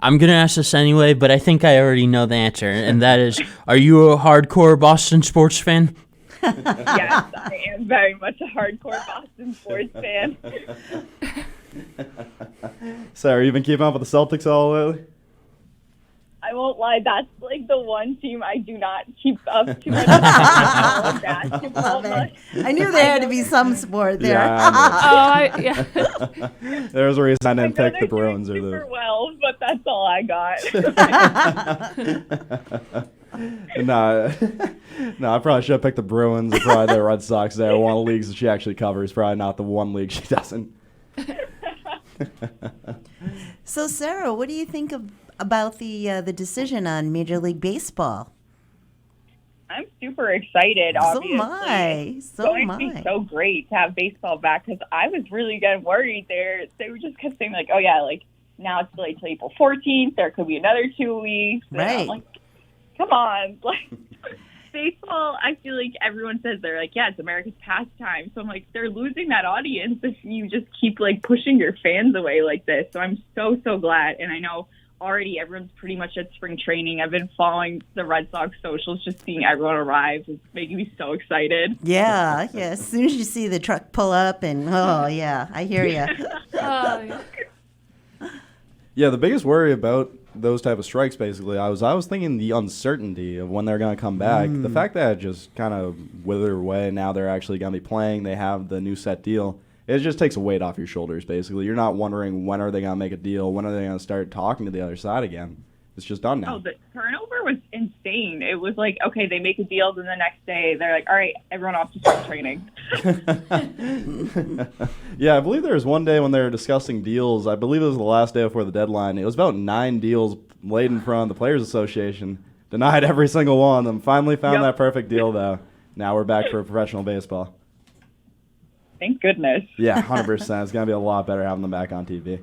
I'm gonna ask this anyway, but I think I already know the answer, and that is, are you a hardcore Boston sports fan? Yes, I am very much a hardcore Boston sports fan. Sarah, you been keeping up with the Celtics all lately? I won't lie, that's like the one team I do not keep up too much with basketball. Love it. I knew there had to be some sport there. Yeah, Yeah. There's a reason I I didn't know pick the they're doing Bruins or super the. well, but that's all I got. No, I probably should have picked the Bruins or probably the Red Sox. They're one of the leagues that she actually covers, probably not the one league she doesn't. So, Sarah, what do you think about the decision on Major League Baseball? I'm super excited, obviously. So am I. It's going to be so great to have baseball back because I was really getting worried there. They were just kept saying, like, oh, yeah, like, now it's delayed till April 14th. There could be another 2 weeks. And Right. I'm like, come on. Like, baseball, I feel like everyone says they're like, yeah, it's America's pastime. So I'm like, they're losing that audience if you just keep, like, pushing your fans away like this. So I'm so, so glad. And I know already everyone's pretty much at spring training. I've been following the Red Sox socials, just seeing everyone arrive. It's making me so excited. Yeah. As soon as you see the truck pull up and, oh, yeah, I hear you. Yeah. Yeah, the biggest worry about those type of strikes, basically, I was thinking the uncertainty of when they're going to come back. The fact that it just kind of withered away, now they're actually going to be playing, they have the new set deal, it just takes a weight off your shoulders, basically. You're not wondering when are they going to make a deal, when are they going to start talking to the other side again. It's just done now. Oh, the turnover was insane. It was like, okay, they make a deal, then the next day they're like, all right, everyone off to spring training. Yeah, I believe there was one day when they were discussing deals. I believe it was the last day before the deadline. It was about 9 deals laid in front of the Players Association. Denied every single one of them. Finally found that perfect deal, though. Now we're back for professional baseball. Thank goodness. Yeah, 100%. It's going to be a lot better having them back on TV.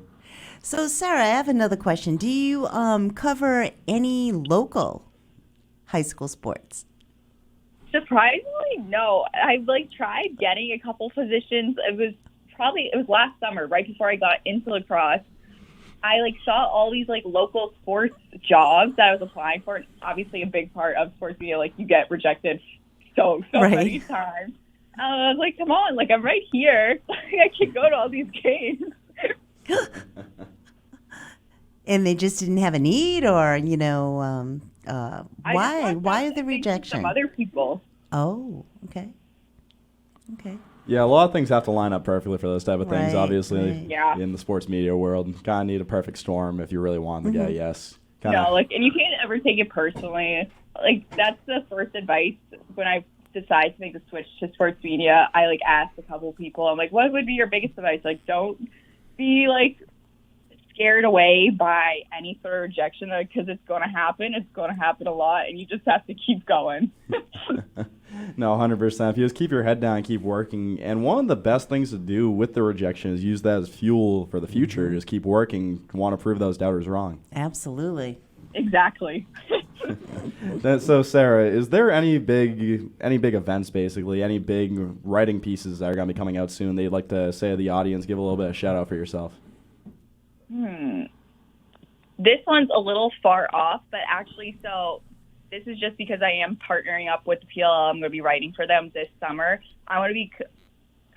So, Sarah, I have another question. Do you cover any local high school sports? Surprisingly, no. I've tried getting a couple positions. It was last summer, right before I got into lacrosse. I saw all these local sports jobs that I was applying for. And obviously, a big part of sports media, you get rejected so Right. many times. I was like, come on, I'm right here. I can go to all these games. And they just didn't have a need, or I why? just Why left the out rejection? Some other people. Oh, okay. Yeah, a lot of things have to line up perfectly for those type of things. Right, Obviously, right. Yeah. in the sports media world, kind of need a perfect storm if you really want the guy. Yes. No, and you can't ever take it personally. That's the first advice when I decided to make the switch to sports media. I asked a couple people. I'm like, what would be your biggest advice? Don't be scared away by any sort of rejection because it's going to happen. It's going to happen a lot, and you just have to keep going. No, 100%. If you just keep your head down and keep working, and one of the best things to do with the rejection is use that as fuel for the future. Just keep working, want to prove those doubters wrong. Absolutely. Exactly. So, Sarah, is there any big events, basically, any big writing pieces that are going to be coming out soon that you'd like to say to the audience? Give a little bit of shout out for yourself. This one's a little far off, but actually, so this is just because I am partnering up with the PLL. I'm going to be writing for them this summer. I want to be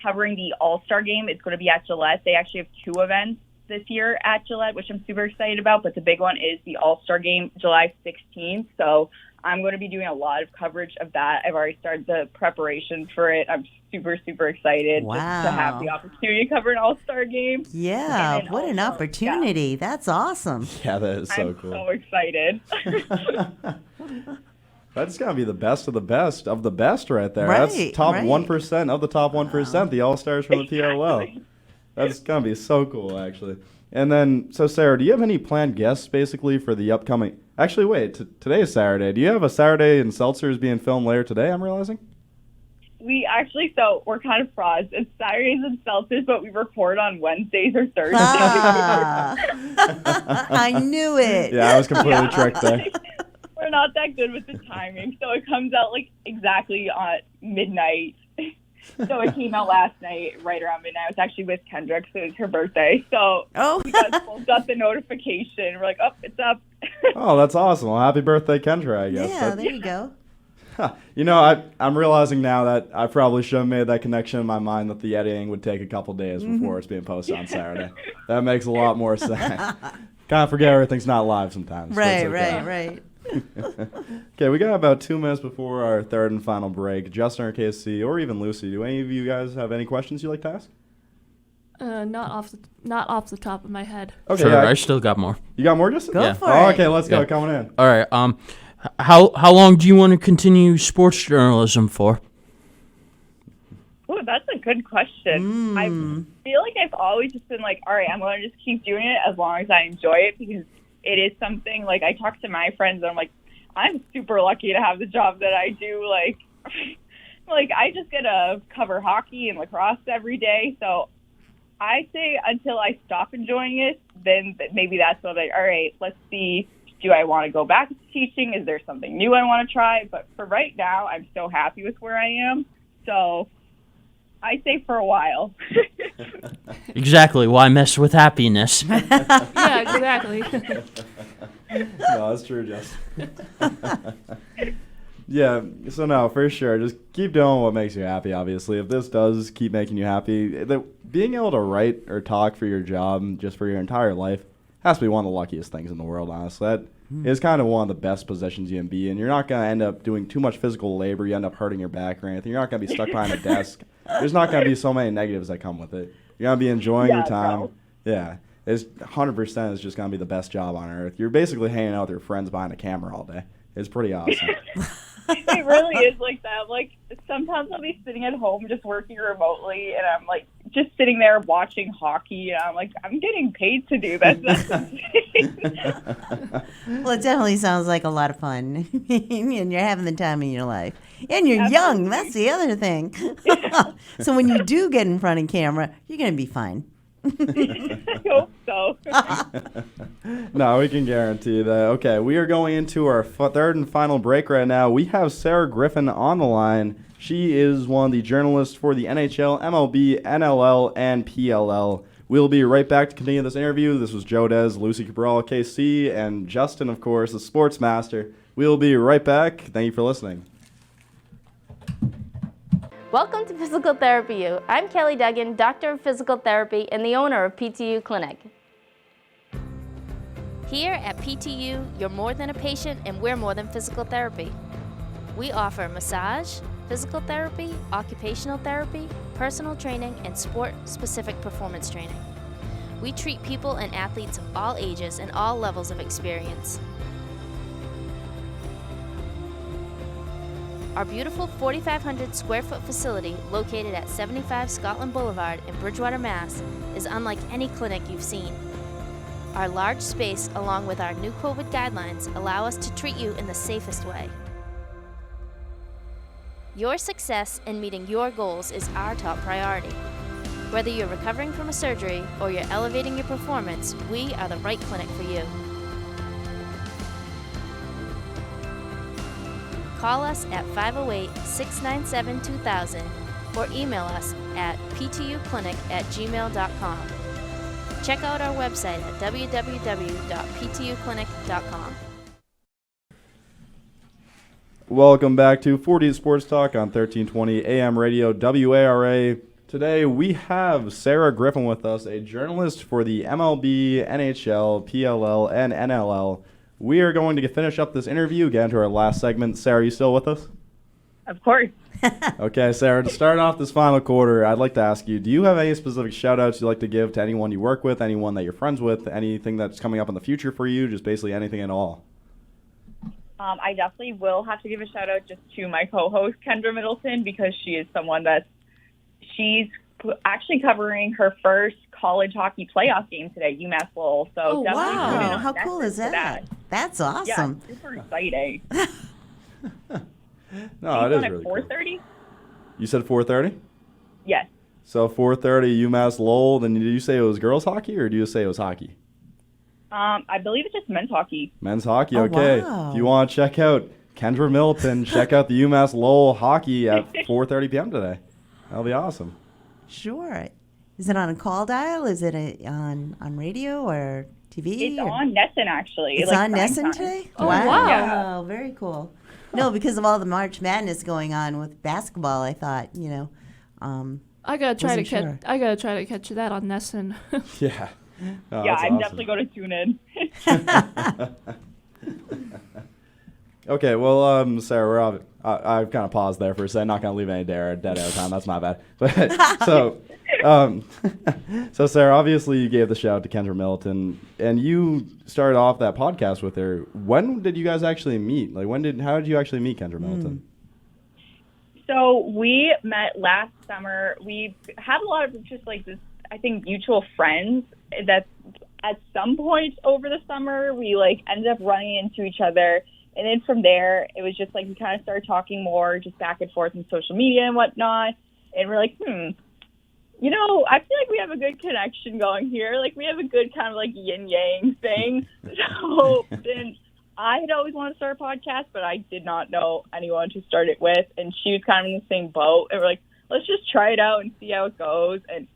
covering the All-Star Game. It's going to be at Gillette. They actually have 2 events this year at Gillette, which I'm super excited about, but the big one is the All-Star Game, July 16th. So I'm going to be doing a lot of coverage of that. I've already started the preparation for it. I'm super, super excited just to have the opportunity to cover an All-Star Game. Yeah, And then what an also, opportunity. That's awesome. Yeah, that is so I'm cool. so excited. That's going to be the best of the best of the best right there. Right, That's top right. 1% of the top 1%, the All-Stars from the PLL. That's going to be so cool, actually. And then, so Sarah, do you have any planned guests, basically, for the upcoming... Actually, wait, today is Saturday. Do you have a Saturday in Seltzers being filmed later today, I'm realizing? we're kind of frauds. It's Saturdays and Celtics, but we record on Wednesdays or Thursdays. Ah. I knew it. Yeah, I was completely tricked there. We're not that good with the timing, so it comes out like exactly on midnight. So it came out last night, right around midnight. I was actually with Kendra because it was her birthday. So we both got the notification. We're like, oh, it's up. Oh, that's awesome. Well, happy birthday, Kendra, I guess. Yeah, there you go. You know, I'm realizing now that I probably should have made that connection in my mind that the editing would take a couple days before it's being posted on Saturday. That makes a lot more sense. Kind of forget everything's not live sometimes. Right. Okay, we got about 2 minutes before our third and final break. Justin or Casey, or even Lucy, do any of you guys have any questions you'd like to ask? Not off the top of my head. Okay, Sure, yeah, I still got more. you got more, Justin? Go for Oh, it. okay, let's go. Yeah. Coming in. All right. How long do you want to continue sports journalism for? Oh, that's a good question. I feel like I've always just been like, all right, I'm going to just keep doing it as long as I enjoy it, because it is something, like, I talk to my friends and I'm like, I'm super lucky to have the job that I do. Like, I just get to cover hockey and lacrosse every day. So I say until I stop enjoying it, then maybe that's when all right, let's see, do I want to go back to teaching? Is there something new I want to try? But for right now, I'm so happy with where I am. So I say for a while. Exactly. Why mess with happiness? Yeah, exactly. No, that's true, Justin. Yeah, so no, for sure. Just keep doing what makes you happy, obviously. If this does keep making you happy, being able to write or talk for your job just for your entire life has to be one of the luckiest things in the world, honestly. That is kind of one of the best positions you can be in. You're not going to end up doing too much physical labor. You end up hurting your back or anything. You're not going to be stuck behind a desk. There's not going to be so many negatives that come with it. You're going to be enjoying your time. No. Yeah. It's 100% is just going to be the best job on earth. You're basically hanging out with your friends behind a camera all day. It's pretty awesome. It really is like that. Like, sometimes I'll be sitting at home just working remotely, and I'm like just sitting there watching hockey, and I'm like, I'm getting paid to do this. That's insane. Well, it definitely sounds like a lot of fun. And you're having the time of your life. And you're young. That's the other thing. So when you do get in front of camera, you're going to be fine. I hope so. No, we can guarantee that. Okay, we are going into our third and final break right now. We have Sarah Griffin on the line. She is one of the journalists for the NHL, MLB, NLL, and PLL. We'll be right back to continue this interview. This was Joe Dez, Lucy Cabral, KC, and Justin, of course, the sports master. We'll be right back. Thank you for listening. Welcome to Physical Therapy U. I'm Kelly Duggan, Doctor of Physical Therapy and the owner of PTU Clinic. Here at PTU, you're more than a patient and we're more than physical therapy. We offer massage, physical therapy, occupational therapy, personal training, and sport-specific performance training. We treat people and athletes of all ages and all levels of experience. Our beautiful 4,500 square foot facility located at 75 Scotland Boulevard in Bridgewater, Mass. is unlike any clinic you've seen. Our large space, along with our new COVID guidelines, allow us to treat you in the safest way. Your success in meeting your goals is our top priority. Whether you're recovering from a surgery or you're elevating your performance, we are the right clinic for you. Call us at 508-697-2000 or email us at ptuclinic@gmail.com. Check out our website at www.ptuclinic.com. Welcome back to 40 Sports Talk on 1320 AM Radio WARA. Today we have Sarah Griffin with us, a journalist for the MLB, NHL, PLL, and NLL. We are going to finish up this interview, get into our last segment. Sarah, are you still with us? Of course. Okay, Sarah, to start off this final quarter, I'd like to ask you, do you have any specific shout-outs you'd like to give to anyone you work with, anyone that you're friends with, anything that's coming up in the future for you, just basically anything at all? I definitely will have to give a shout out just to my co-host, Kendra Middleton, because she is someone she's actually covering her first college hockey playoff game today, UMass Lowell. So definitely tune in Wow. on How that cool is for that? That's awesome. Yeah, super exciting. No, it is at really cool. 4:30. You said 4:30? Yes. So 4:30 UMass Lowell. Then did you say it was girls hockey or do you say it was hockey? I believe it's just men's hockey. Men's hockey. Oh, Okay. wow. If you want to check out Kendra Middleton, check out the UMass Lowell hockey at 4:30 p.m. today. That'll be awesome. Sure. Is it on a call dial? Is it on radio or TV? It's or? on Nesson, actually. It's like on prime Nesson time. today? Oh, wow. wow. Very cool. No, because of all the March Madness going on with basketball, I thought, I gotta try to Wasn't catch. sure. I gotta try to catch that on Nesson. Yeah. Oh, Yeah, that's I'm awesome. definitely going to tune in. Okay, well, Sarah, I've kind of paused there for a second. Not going to leave any dead air time. That's my bad. But so, so Sarah, obviously you gave the shout out to Kendra Middleton, and you started off that podcast with her. When did you guys actually meet? Like, how did you actually meet Kendra Middleton? So we met last summer. We had a lot of just like this, I think, mutual friends that at some point over the summer, we like ended up running into each other. And then from there, it was just like we kind of started talking more just back and forth on social media and whatnot. And we're like, I feel like we have a good connection going here. Like we have a good kind of like yin yang thing. So then I had always wanted to start a podcast, but I did not know anyone to start it with. And she was kind of in the same boat. And we're like, let's just try it out and see how it goes. And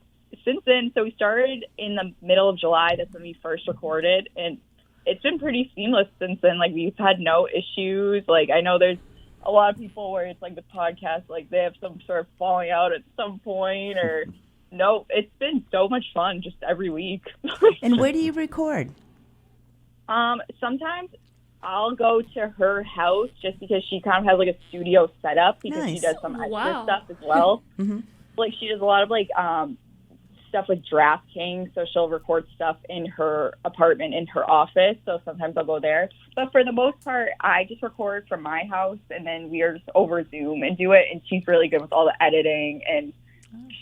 since then, so we started in the middle of July. That's when we first recorded. And it's been pretty seamless since then. Like, we've had no issues. Like, I know there's a lot of people where it's like the podcast, like, they have some sort of falling out at some point or no. It's been so much fun just every week. And where do you record? Sometimes I'll go to her house just because she kind of has like a studio set up because she Nice. does some extra Wow. stuff as well. Mhm. Like she does a lot of like stuff with DraftKings, so she'll record stuff in her apartment, in her office. So sometimes I'll go there. But for the most part, I just record from my house and then we are just over Zoom and do it. And she's really good with all the editing and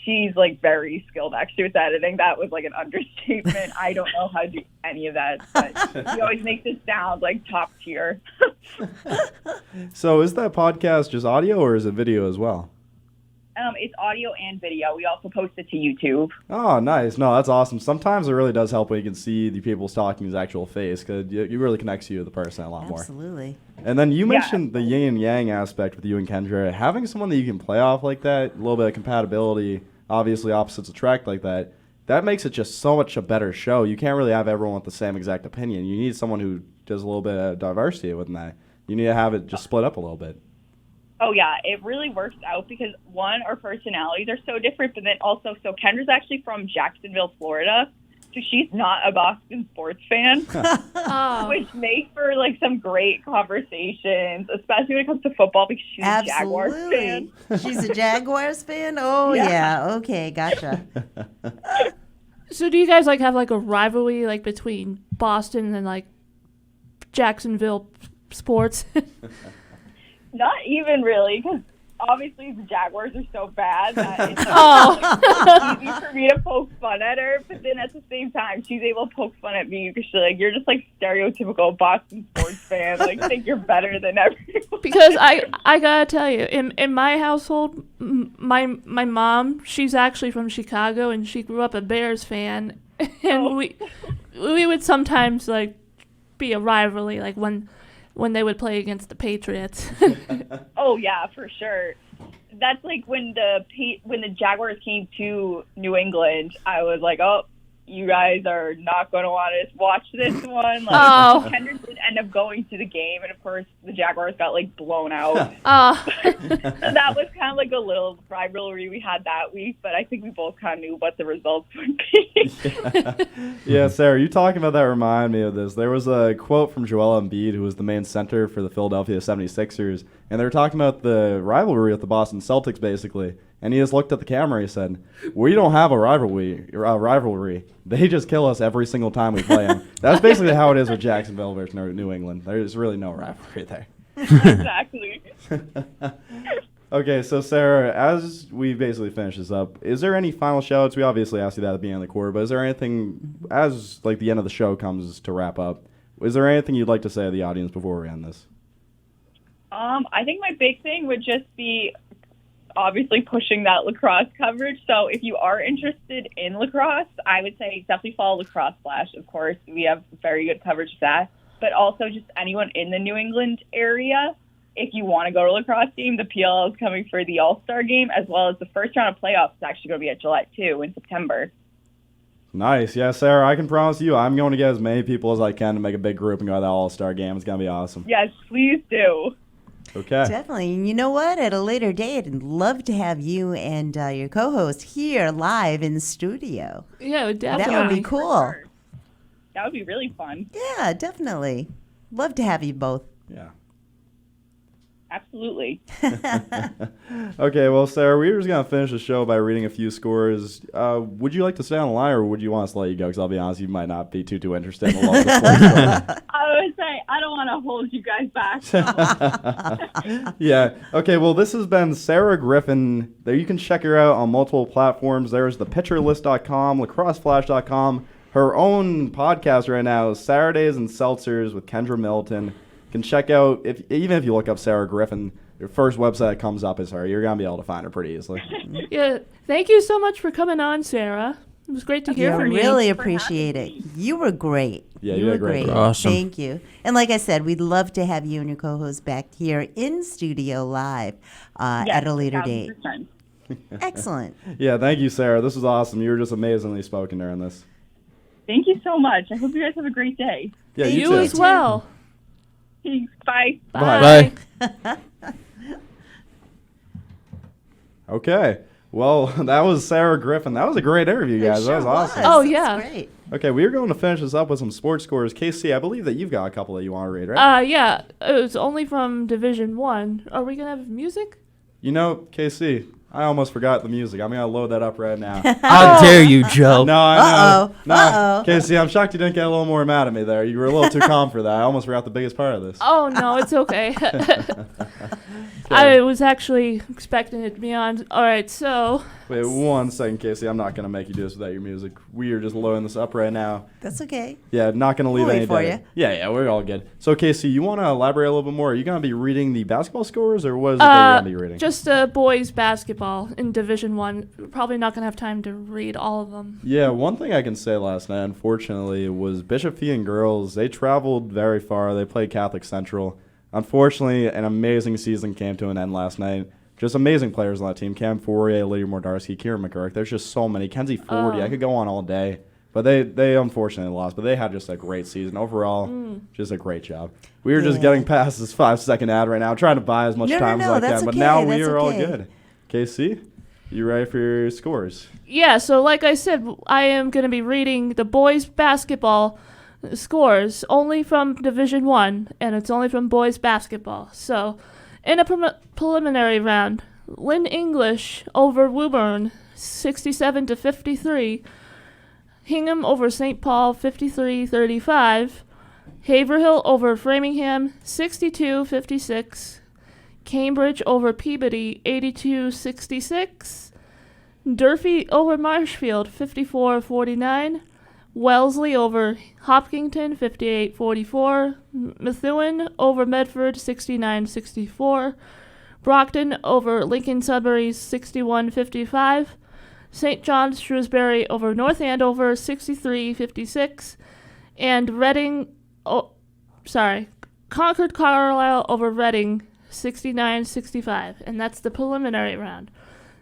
she's like very skilled actually with editing. That was like an understatement. I don't know how to do any of that, but she always makes it sound like top tier. So is that podcast just audio or is it video as well? It's audio and video. We also post it to YouTube. Oh, nice. No, that's awesome. Sometimes it really does help when you can see the people talking's actual face because it really connects you to the person a lot more. Absolutely. And then you Yeah. mentioned the yin and yang aspect with you and Kendra. Having someone that you can play off like that, a little bit of compatibility, obviously opposites attract like that, that makes it just so much a better show. You can't really have everyone with the same exact opinion. You need someone who does a little bit of diversity within that. You need to have it just split up a little bit. Oh, yeah, it really works out because, one, our personalities are so different, but then also, so Kendra's actually from Jacksonville, Florida, so she's not a Boston sports fan, Oh. which makes for, like, some great conversations, especially when it comes to football because she's a Jaguars fan. Absolutely. She's a Jaguars fan? Oh, Yeah. yeah. Okay, gotcha. So do you guys like have like a rivalry like between Boston and like Jacksonville sports? Not even really, because obviously the Jaguars are so bad that it's easy for me to poke fun at her, but then at the same time, she's able to poke fun at me because she's like, you're just like stereotypical Boston sports fan, like think you're better than everyone. Because I gotta tell you, in my household, my mom, she's actually from Chicago and she grew up a Bears fan, and we would sometimes like be a rivalry like when they would play against the Patriots. Oh yeah, for sure. That's like when the Jaguars came to New England, I was like, oh, you guys are not going to want to watch this one. Like, Oh. Kendra did end up going to the game, and of course the Jaguars got like blown out. So that was kind of like a little rivalry we had that week, but I think we both kind of knew what the results would be. Yeah, Sarah, you talking about that remind me of this. There was a quote from Joel Embiid, who was the main center for the Philadelphia 76ers, and they were talking about the rivalry with the Boston Celtics, basically. And he just looked at the camera and he said, we don't have a rivalry. They just kill us every single time we play them. That's basically how it is with Jacksonville versus New England. There's really no rivalry there. Exactly. Okay, so Sarah, as we basically finish this up, is there any final shout-outs? We obviously asked you that at the beginning of the quarter, but is there anything, as like the end of the show comes to wrap up, is there anything you'd like to say to the audience before we end this? I think my big thing would just be obviously pushing that lacrosse coverage. So if you are interested in lacrosse, I would say definitely follow Lacrosse Flash. Of course, we have very good coverage of that. But also just anyone in the New England area, if you want to go to a lacrosse game, the PLL is coming for the All-Star game, as well as the first round of playoffs is actually going to be at Gillette, too, in September. Nice. Yeah, Sarah, I can promise you I'm going to get as many people as I can to make a big group and go to that All-Star game. It's going to be awesome. Yes, please do. Okay. Definitely. And you know what? At a later date, I'd love to have you and your co-host here live in the studio. Yeah, definitely. That would be cool. That would be really fun. Yeah, definitely. Love to have you both. Yeah. Absolutely. Okay, well, Sarah, we were just going to finish the show by reading a few scores. Would you like to stay on the line, or would you want us to let you go? Because I'll be honest, you might not be too interested in the local sports. I would say I don't want to hold you guys back. So. Yeah. Okay, well, this has been Sarah Griffin. There, you can check her out on multiple platforms. There's thepitcherlist.com, lacrosseflash.com. Her own podcast right now is Saturdays and Seltzers with Kendra Middleton. You can check out, even if you look up Sarah Griffin, your first website that comes up is her. You're going to be able to find her pretty easily. Yeah, thank you so much for coming on, Sarah. It was great to hear from you. Really appreciate it. You were great. Yeah, you did great. Awesome. Thank you. And like I said, we'd love to have you and your co-host back here in studio live at a later date. 1,000%. Excellent. Yeah, thank you, Sarah. This was awesome. You were just amazingly spoken during this. Thank you so much. I hope you guys have a great day. Yeah, You too. as well. Thanks. Bye. Bye. Bye. Okay. Well, that was Sarah Griffin. That was a great interview, guys. That was awesome. Oh, That's yeah. great. Okay, we are going to finish this up with some sports scores. Casey, I believe that you've got a couple that you want to read, right? Yeah, it was only from Division 1. Are we going to have music? You know, Casey, I almost forgot the music. I'm going to load that up right now. How dare you, Joe? No, I know. Uh-oh. No, Uh-oh. Casey, I'm shocked you didn't get a little more mad at me there. You were a little too calm for that. I almost forgot the biggest part of this. Oh, no, it's okay. I was actually expecting it to be on. All right, so Wait 1 second, Casey. I'm not going to make you do this without your music. We are just loading this up right now. That's okay. Yeah, not going to leave We'll wait any for dead. you. Yeah, we're all good. So, Casey, you want to elaborate a little bit more? Are you going to be reading the basketball scores, or what is it that you're going to be reading? just boys basketball in Division 1. Probably not going to have time to read all of them. Yeah, one thing I can say last night, unfortunately, was Bishop Feehan girls. They traveled very far. They played Catholic Central. Unfortunately, an amazing season came to an end last night. Just amazing players on that team. Cam Fourier, Lydia Mordarski, Kieran McGurk. There's just so many. Kenzie Forty. I could go on all day. But they unfortunately lost. But they had just a great season. Overall, just a great job. We were just getting past this 5-second ad right now, trying to buy as much time as I that's can. But okay, now we that's are all okay. good. Casey, you ready for your scores? Yeah, so like I said, I am going to be reading the boys basketball scores only from Division 1, and it's only from boys basketball. So, in a preliminary round, Lynn English over Woburn, 67-53. Hingham over St. Paul, 53-35. Haverhill over Framingham, 62-56. Cambridge over Peabody, 82-66. Durfee over Marshfield, 54-49. Wellesley over Hopkinton, 58-44. Methuen over Medford, 69-64. Brockton over Lincoln Sudbury, 61-55. St. John's Shrewsbury over North Andover, 63-56. And Concord Carlisle over Reading, 69-65. And that's the preliminary round.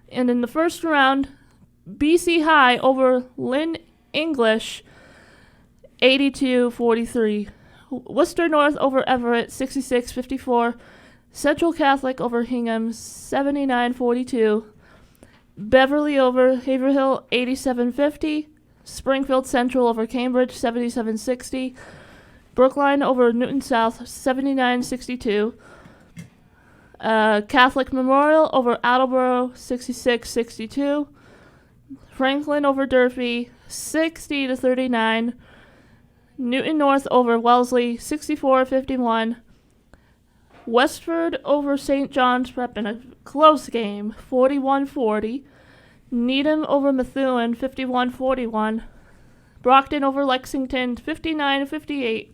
And in the first round, BC High over Lynn English, 82-43. Worcester North over Everett, 66-54. Central Catholic over Hingham, 79-42. Beverly over Haverhill, 87-50. Springfield Central over Cambridge, 77-60. Brookline over Newton South, 79-62. Catholic Memorial over Attleboro, 66-62. Franklin over Durfee, 60-39. Newton North over Wellesley, 64-51. Westford over St. John's Prep in a close game, 41-40. Needham over Methuen, 51-41. Brockton over Lexington, 59-58.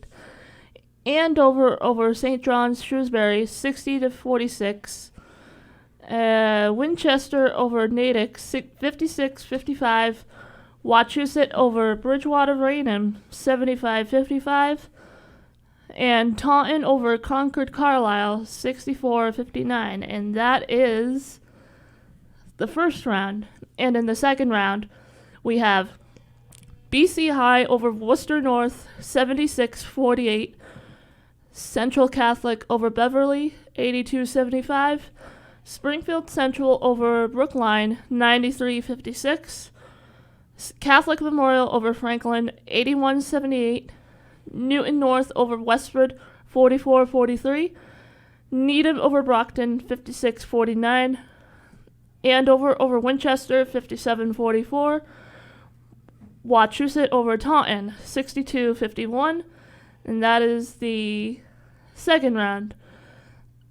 Andover over St. John's Shrewsbury, 60-46. Winchester over Natick, 56-55. Wachusett over Bridgewater Raynham, 75-55. And Taunton over Concord Carlisle, 64-59. And that is the first round. And in the second round, we have BC High over Worcester North, 76-48. Central Catholic over Beverly, 82-75. Springfield Central over Brookline, 93-56. Catholic Memorial over Franklin, 81-78. Newton North over Westford, 44-43. Needham over Brockton, 56-49. Andover over Winchester, 57-44. Wachusett over Taunton, 62-51. And that is the second round.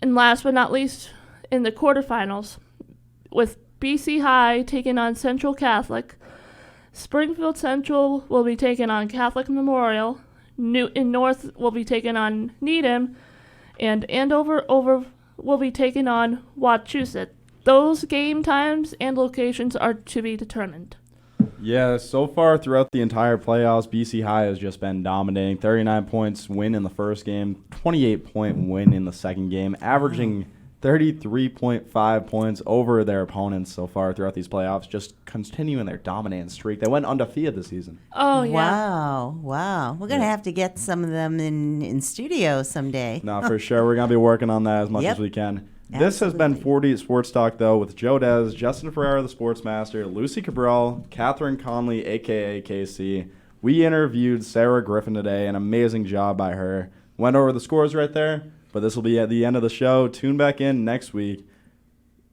And last but not least, in the quarterfinals, with BC High taking on Central Catholic, Springfield Central will be taking on Catholic Memorial, Newton North will be taking on Needham, and Andover will be taking on Wachusett. Those game times and locations are to be determined. Yeah, so far throughout the entire playoffs, BC High has just been dominating. 39 points win in the first game, 28-point win in the second game, averaging 33.5 points over their opponents so far throughout these playoffs, just continuing their dominant streak. They went undefeated this season. Oh, yeah. Wow. We're going to have to get some of them in studio someday. No, for sure. We're going to be working on that as much as we can. This has been 40 Sports Talk, though, with Joe Dez, Justin Ferreira, the Sportsmaster, Lucy Cabral, Catherine Conley, a.k.a. KC. We interviewed Sarah Griffin today. An amazing job by her. Went over the scores right there, but this will be at the end of the show. Tune back in next week.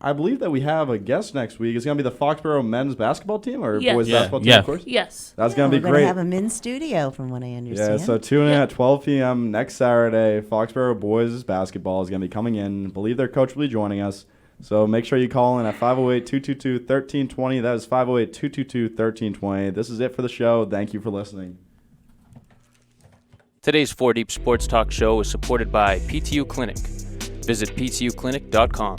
I believe that we have a guest next week. It's going to be the Foxborough men's basketball team or boys basketball team, of course? Yes. That's going to be we're great. We're going to have them in studio, from what I understand. Yeah, so tune in at 12 p.m. next Saturday. Foxborough boys basketball is going to be coming in. I believe their coach will be joining us. So make sure you call in at 508-222-1320. That is 508-222-1320. This is it for the show. Thank you for listening. Today's 4 Deep Sports Talk show is supported by PTU Clinic. Visit ptuclinic.com.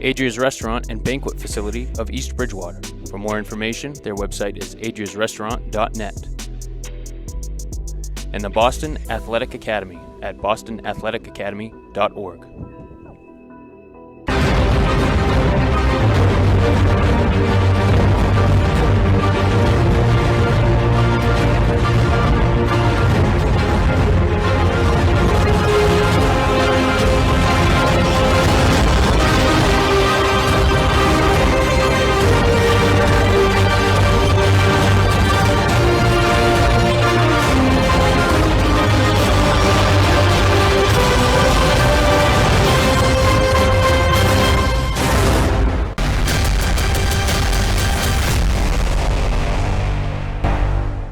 Adria's Restaurant and Banquet Facility of East Bridgewater. For more information, their website is adriasrestaurant.net. And the Boston Athletic Academy at bostonathleticacademy.org.